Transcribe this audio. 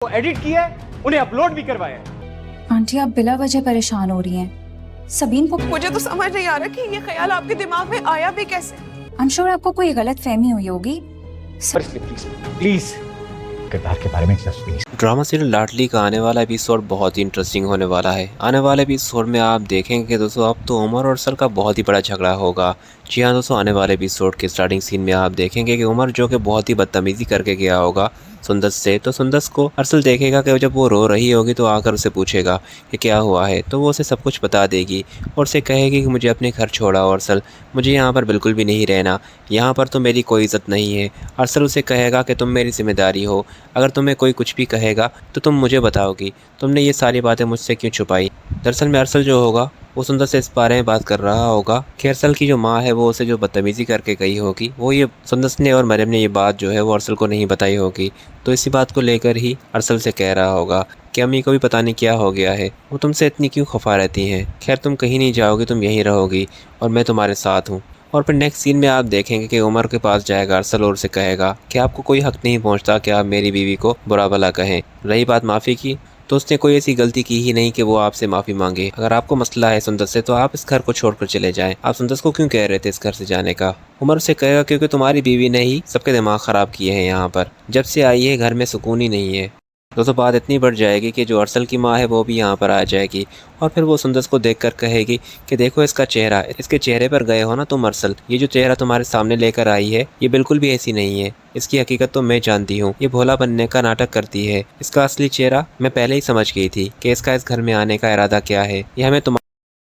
को एडिट किया है, उन्हें अपलोड भी करवाया है। आंटी आप बिला वजह परेशान हो रही हैं। सबीन को मुझे तो समझ नहीं आ रहा कि ये ख्याल आपके दिमाग में आया भी कैसे। आई एम श्योर आपको कोई गलत फहमी हुई होगी। प्लीज प्लीज किरदार के बारे में प्लीज। ड्रामा सीरियल लाडली का आने वाला एपिसोड बहुत ही इंटरेस्टिंग होने वाला है। आने वाले एपिसोड में आप देखेंगे कि दोस्तों अब तो उमर और अरसल का बहुत ही बड़ा झगड़ा होगा। जी हाँ दोस्तों, आने वाले एपिसोड के स्टार्टिंग सीन में आप देखेंगे कि उमर जो कि बहुत ही बदतमीजी करके गया होगा सुंदस से, तो सुंदस को अरसल देखेगा कि जब वो रो रही होगी तो आकर उसे पूछेगा कि क्या हुआ है, तो वो उसे सब कुछ बता देगी और उसे कहेगी कि मुझे अपने घर छोड़ा और अरसल, मुझे यहाँ पर बिल्कुल भी नहीं रहना, यहाँ पर तो मेरी कोई इज़्ज़त नहीं है। अरसल उसे कहेगा कि तुम मेरी जिम्मेदारी हो, अगर तुम्हें कोई कुछ भी कहेगा तो तुम मुझे बताओगी, तुमने ये सारी बातें मुझसे क्यों छुपाई। दरअसल में अरसल जो होगा वो सुंदर से इस बारे में बात कर रहा होगा कि अरसल की जो माँ है वो उसे जो बदतमीज़ी करके गई होगी, वो ये सुंदर ने और मरियम ने ये बात जो है वो अरसल को नहीं बताई होगी। तो इसी बात को लेकर ही अरसल से कह रहा होगा कि अम्मी को भी पता नहीं क्या हो गया है, वो तुमसे इतनी क्यों खफा रहती हैं। खैर तुम कहीं नहीं जाओगी, तुम यहीं रहोगी और मैं तुम्हारे साथ हूँ। और फिर नेक्स्ट सीन में आप देखेंगे कि उमर के पास जाएगा अरसल और उसे कहेगा कि आपको कोई हक नहीं पहुंचता कि आप मेरी बीवी को बुरा भला कहें। रही बात माफ़ी की, तो उसने कोई ऐसी गलती की ही नहीं कि वो आपसे माफ़ी मांगे। अगर आपको मसला है सुंदर से तो आप इस घर को छोड़कर चले जाएं। आप सुंदर को क्यों कह रहे थे इस घर से जाने का। उमर उसे कहेगा क्योंकि तुम्हारी बीवी ने ही सबके दिमाग ख़राब किए हैं, यहाँ पर जब से आई है घर में सुकून ही नहीं है। दोस्तों बात इतनी बढ़ जाएगी कि जो अरसल की माँ है वो भी यहाँ पर आ जाएगी और फिर वो सुंदर को देखकर कहेगी कि देखो इसका चेहरा, इसके चेहरे पर गए हो ना तुम अरसल, ये जो चेहरा तुम्हारे सामने लेकर आई है ये बिल्कुल भी ऐसी नहीं है, इसकी हकीकत तो मैं जानती हूँ, ये भोला बनने का नाटक करती है, इसका असली चेहरा मैं पहले ही समझ गई थी कि इसका इस घर में आने का इरादा क्या है, ये हमें